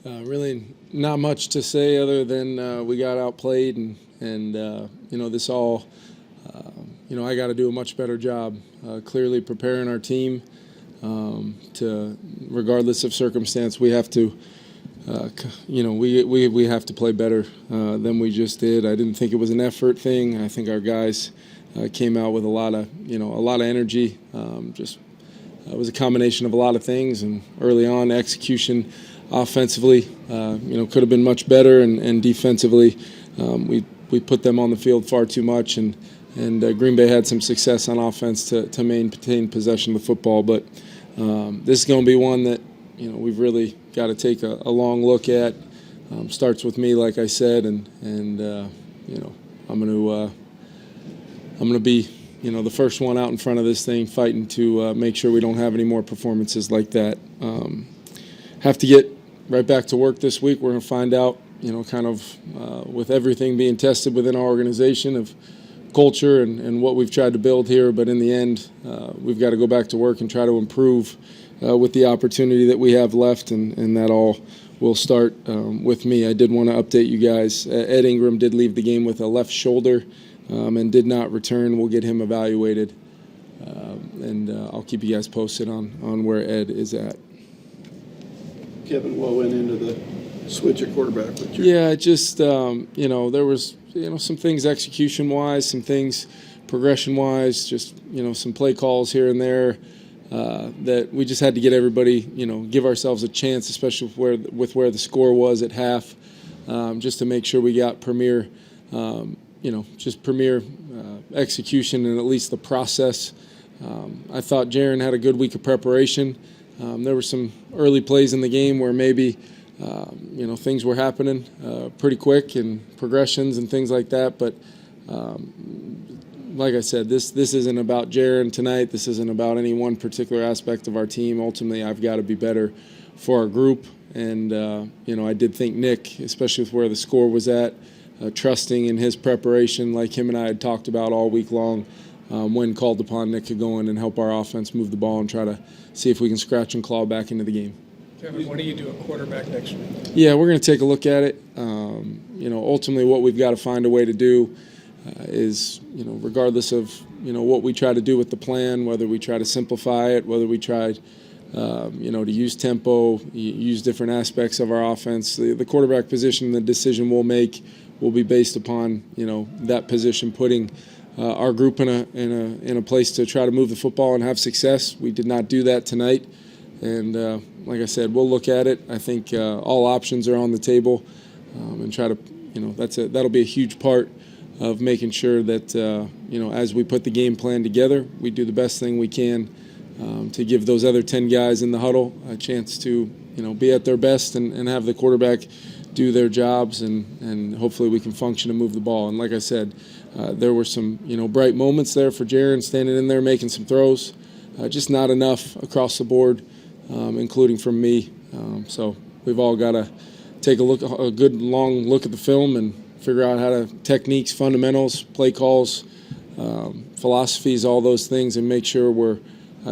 Really not much to say other than we got outplayed and this all, I got to do a much better job clearly preparing our team to, regardless of circumstance, we have to, we have to play better than we just did. I didn't think it was an effort thing. I think our guys came out with a lot of energy. It was a combination of a lot of things, and early on execution. Offensively, could have been much better, and defensively, we put them on the field far too much, and Green Bay had some success on offense to maintain possession of the football. But this is going to be one that we've really got to take a long look at. Starts with me, like I said, and I'm going to be the first one out in front of this thing, fighting to make sure we don't have any more performances like that. Have to get right back to work this week. We're going to find out, with everything being tested within our organization of culture and what we've tried to build here. But in the end, we've got to go back to work and try to improve with the opportunity that we have left, and that all will start with me. I did want to update you guys. Ed Ingram did leave the game with a left shoulder and did not return. We'll get him evaluated, and I'll keep you guys posted on where Ed is at. Kevin, what went into the switch at quarterback with you? Yeah, just, there was, some things execution-wise, some things progression-wise, just, some play calls here and there that we just had to get everybody, give ourselves a chance, especially with where the score was at half, just to make sure we got premier execution and at least the process. I thought Jaron had a good week of preparation. There were some early plays in the game where maybe, things were happening pretty quick and progressions and things like that. But like I said, this isn't about Jaron tonight. This isn't about any one particular aspect of our team. Ultimately, I've got to be better for our group. And, I did think Nick, especially with where the score was at, trusting in his preparation like him and I had talked about all week long. When called upon, Nick could go in and help our offense move the ball and try to see if we can scratch and claw back into the game. Kevin, what do you do at quarterback next week? Yeah, we're going to take a look at it. Ultimately what we've got to find a way to do is, regardless of, what we try to do with the plan, whether we try to simplify it, whether we try, to use tempo, use different aspects of our offense, the quarterback position, the decision we'll make will be based upon, that position putting our group in a place to try to move the football and have success. We did not do that tonight, and like I said, we'll look at it. I think all options are on the table, and try to, that'll be a huge part of making sure that as we put the game plan together, we do the best thing we can to give those other 10 guys in the huddle a chance to be at their best and have the quarterback do their jobs, and hopefully we can function and move the ball. And like I said, there were some bright moments there for Jaron standing in there making some throws, just not enough across the board, including from me. So we've all got to take a good long look at the film and figure out how to techniques, fundamentals, play calls, philosophies, all those things, and make sure we're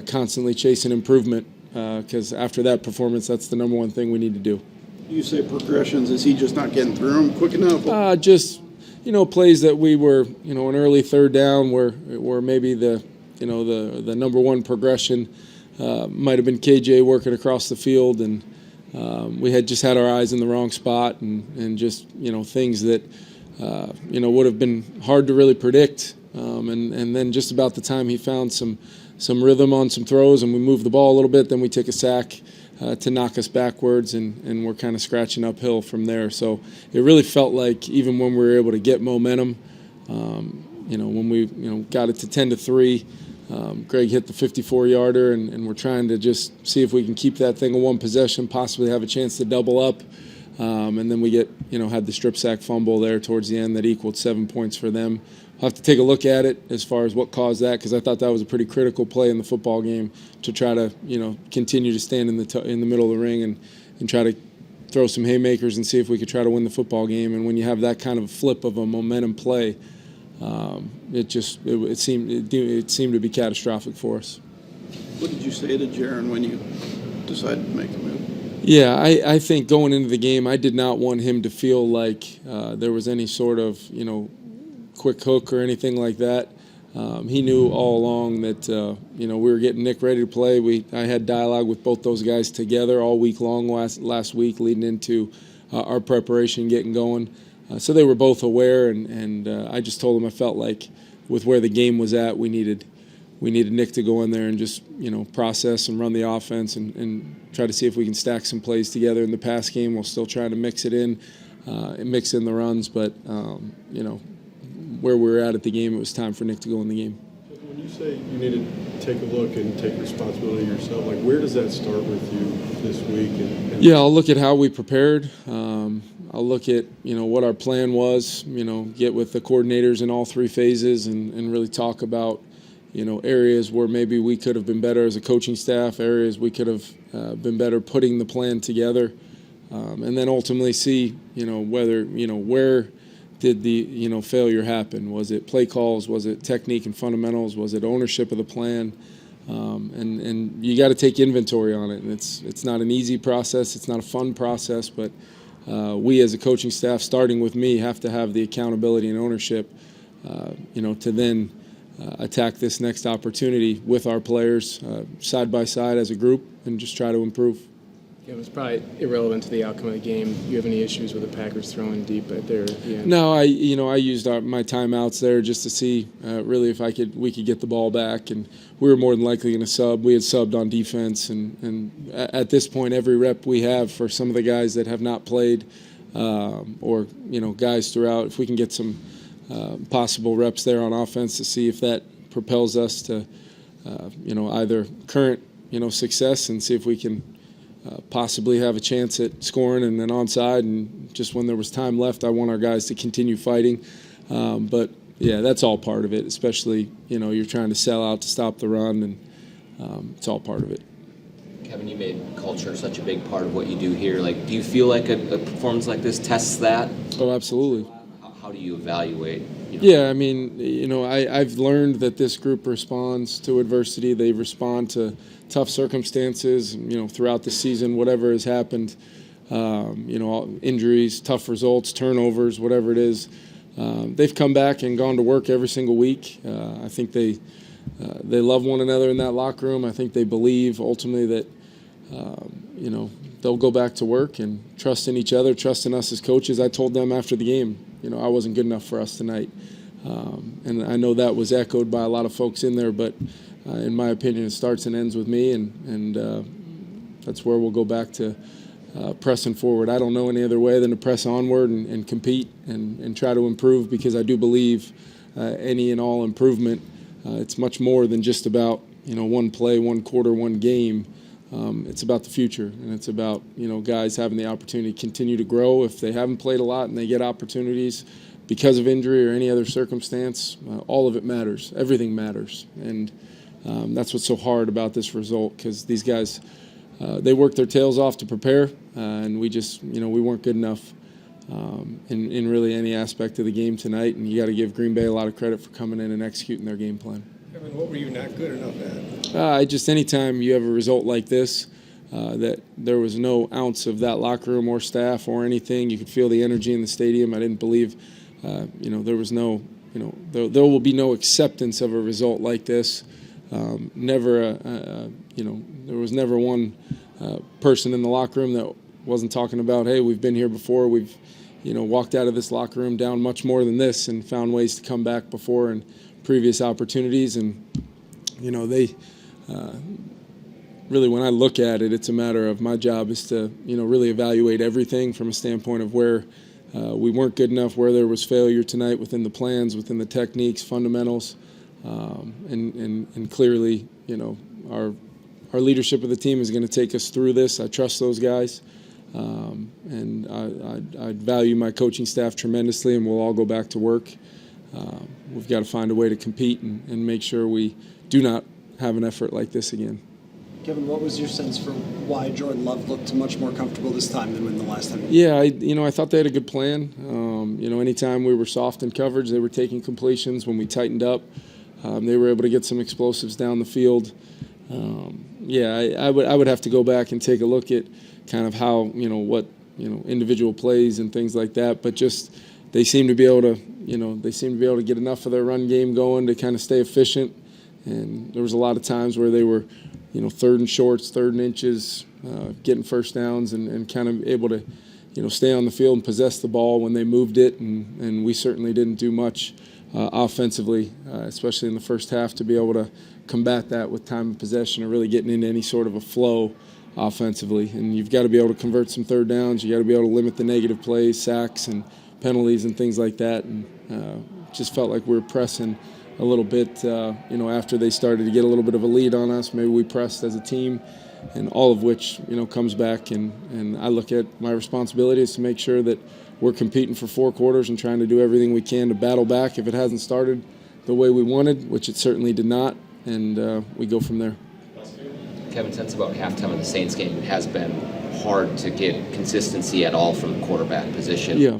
constantly chasing improvement, because after that performance, that's the number one thing we need to do. You say progressions. Is he just not getting through them quick enough? Just plays that we were an early third down where maybe the number one progression might have been KJ working across the field, and we had just had our eyes in the wrong spot, and just things that would have been hard to really predict, and then just about the time he found some rhythm on some throws and we moved the ball a little bit, then we take a sack to knock us backwards, and we're kind of scratching uphill from there. So it really felt like even when we were able to get momentum, when we got it to 10-3, Greg hit the 54-yarder, and we're trying to just see if we can keep that thing in one possession, possibly have a chance to double up, and then we had the strip sack fumble there towards the end that equaled 7 points for them. I'll have to take a look at it as far as what caused that, because I thought that was a pretty critical play in the football game to try to, continue to stand in the middle of the ring and try to throw some haymakers and see if we could try to win the football game. And when you have that kind of a flip of a momentum play, it seemed to be catastrophic for us. What did you say to Jaron when you decided to make the move? Yeah, I think going into the game, I did not want him to feel like there was any sort of, quick hook or anything like that. He knew all along that, we were getting Nick ready to play. I had dialogue with both those guys together all week long last week leading into our preparation getting going. So they were both aware, and I just told them I felt like with where the game was at, we needed Nick to go in there and just, process and run the offense and try to see if we can stack some plays together in the pass game while still trying to mix it in and mix in the runs. But, where we were at the game, it was time for Nick to go in the game. When you say you need to take a look and take responsibility yourself, like where does that start with you this week? Yeah, I'll look at how we prepared. I'll look at, what our plan was, get with the coordinators in all three phases and really talk about, areas where maybe we could have been better as a coaching staff, areas we could have been better putting the plan together, and then ultimately see, whether, where did the, failure happen? Was it play calls? Was it technique and fundamentals? Was it ownership of the plan? And you got to take inventory on it. And it's not an easy process. It's not a fun process, but we as a coaching staff, starting with me, have to have the accountability and ownership, to then attack this next opportunity with our players side by side as a group and just try to improve. It was probably irrelevant to the outcome of the game. Do you have any issues with the Packers throwing deep at their end? No, I used my timeouts there just to see really if we could get the ball back, and we were more than likely going to sub. We had subbed on defense, and at this point, every rep we have for some of the guys that have not played, or guys throughout, if we can get some possible reps there on offense to see if that propels us to either current success and see if we can possibly have a chance at scoring and then onside. And just when there was time left, I want our guys to continue fighting. But yeah, that's all part of it, especially, you're trying to sell out to stop the run, and it's all part of it. Kevin, you made culture such a big part of what you do here. Like, do you feel like a performance like this tests that? Oh, absolutely. How do you evaluate? Yeah, I mean, I've learned that this group responds to adversity. They respond to tough circumstances, throughout the season, whatever has happened, injuries, tough results, turnovers, whatever it is. They've come back and gone to work every single week. I think they love one another in that locker room. I think they believe ultimately that, they'll go back to work and trust in each other, trust in us as coaches. I told them after the game, I wasn't good enough for us tonight. And I know that was echoed by a lot of folks in there, but in my opinion, it starts and ends with me, and that's where we'll go back to pressing forward. I don't know any other way than to press onward and compete and try to improve, because I do believe any and all improvement, it's much more than just about one play, one quarter, one game. It's about the future, and it's about guys having the opportunity to continue to grow. If they haven't played a lot and they get opportunities because of injury or any other circumstance, all of it matters. Everything matters, and that's what's so hard about this result, because these guys, they worked their tails off to prepare, and we just, we weren't good enough in really any aspect of the game tonight, and you got to give Green Bay a lot of credit for coming in and executing their game plan. Kevin, what were you not good enough at? Just anytime you have a result like this, that there was no ounce of that locker room or staff or anything. You could feel the energy in the stadium. I didn't believe, there was no, there will be no acceptance of a result like this. Never, there was never one person in the locker room that wasn't talking about, hey, we've been here before. We've, walked out of this locker room down much more than this and found ways to come back before in previous opportunities. And, they really, when I look at it, it's a matter of my job is to, really evaluate everything from a standpoint of where we weren't good enough, where there was failure tonight within the plans, within the techniques, fundamentals. And clearly, our leadership of the team is going to take us through this. I trust those guys, and I value my coaching staff tremendously, and we'll all go back to work. We've got to find a way to compete and make sure we do not have an effort like this again. Kevin, what was your sense for why Jordan Love looked much more comfortable this time than when the last time? Yeah, I thought they had a good plan. Anytime we were soft in coverage, they were taking completions. When we tightened up, they were able to get some explosives down the field. I would have to go back and take a look at kind of how, what, individual plays and things like that. But just they seem to be able to get enough of their run game going to kind of stay efficient. And there was a lot of times where they were, third and shorts, third and inches, getting first downs and kind of able to, stay on the field and possess the ball when they moved it. And we certainly didn't do much offensively, especially in the first half, to be able to combat that with time of possession or really getting into any sort of a flow offensively. And you've got to be able to convert some third downs. You got to be able to limit the negative plays, sacks, and penalties and things like that. And just felt like we were pressing a little bit, after they started to get a little bit of a lead on us. Maybe we pressed as a team, and all of which, comes back. And I look at my responsibility is to make sure that we're competing for 4 quarters and trying to do everything we can to battle back if it hasn't started the way we wanted, which it certainly did not, and we go from there. Kevin, since about halftime of the Saints game, it has been hard to get consistency at all from the quarterback position. Yeah.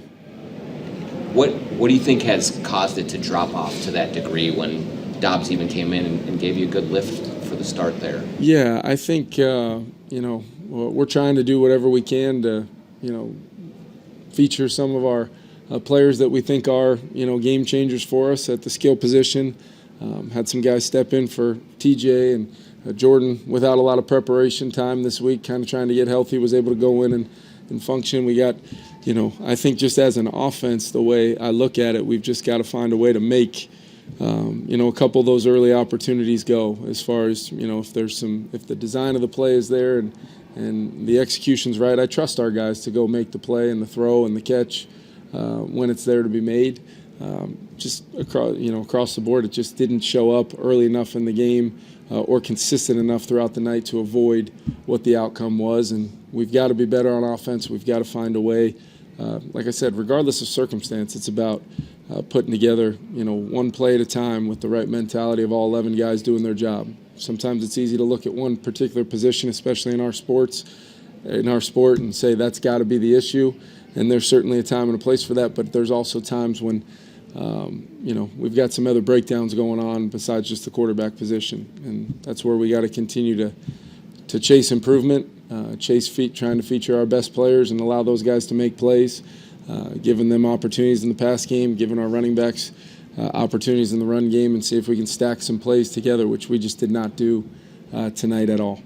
What do you think has caused it to drop off to that degree when Dobbs even came in and gave you a good lift for the start there? Yeah, I think, we're trying to do whatever we can to, feature some of our players that we think are, game changers for us at the skill position. Had some guys step in for TJ and Jordan without a lot of preparation time this week, kind of trying to get healthy, was able to go in and function. We got, I think just as an offense, the way I look at it, we've just got to find a way to make, a couple of those early opportunities go as far as, if the design of the play is there and the execution's right. I trust our guys to go make the play and the throw and the catch when it's there to be made. Just across the board, it just didn't show up early enough in the game or consistent enough throughout the night to avoid what the outcome was. And we've got to be better on offense. We've got to find a way. Like I said, regardless of circumstance, it's about putting together, one play at a time with the right mentality of all 11 guys doing their job. Sometimes it's easy to look at one particular position, especially in our sport, and say that's got to be the issue. And there's certainly a time and a place for that, but there's also times when we've got some other breakdowns going on besides just the quarterback position, and that's where we got to continue to chase improvement, trying to feature our best players and allow those guys to make plays, giving them opportunities in the pass game, giving our running backs opportunities in the run game, and see if we can stack some plays together, which we just did not do tonight at all.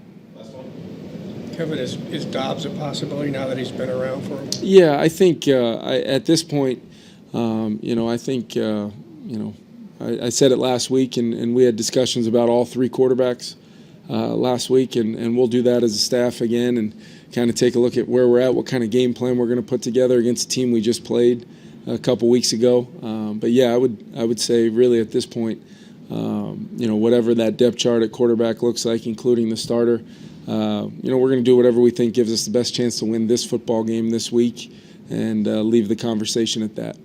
Kevin, is Dobbs a possibility now that he's been around for him? Yeah, I think at this point, I said it last week, and we had discussions about all 3 quarterbacks last week, and we'll do that as a staff again and kind of take a look at where we're at, what kind of game plan we're going to put together against the team we just played a couple weeks ago. But yeah, I would say really at this point, whatever that depth chart at quarterback looks like, including the starter, we're going to do whatever we think gives us the best chance to win this football game this week and leave the conversation at that.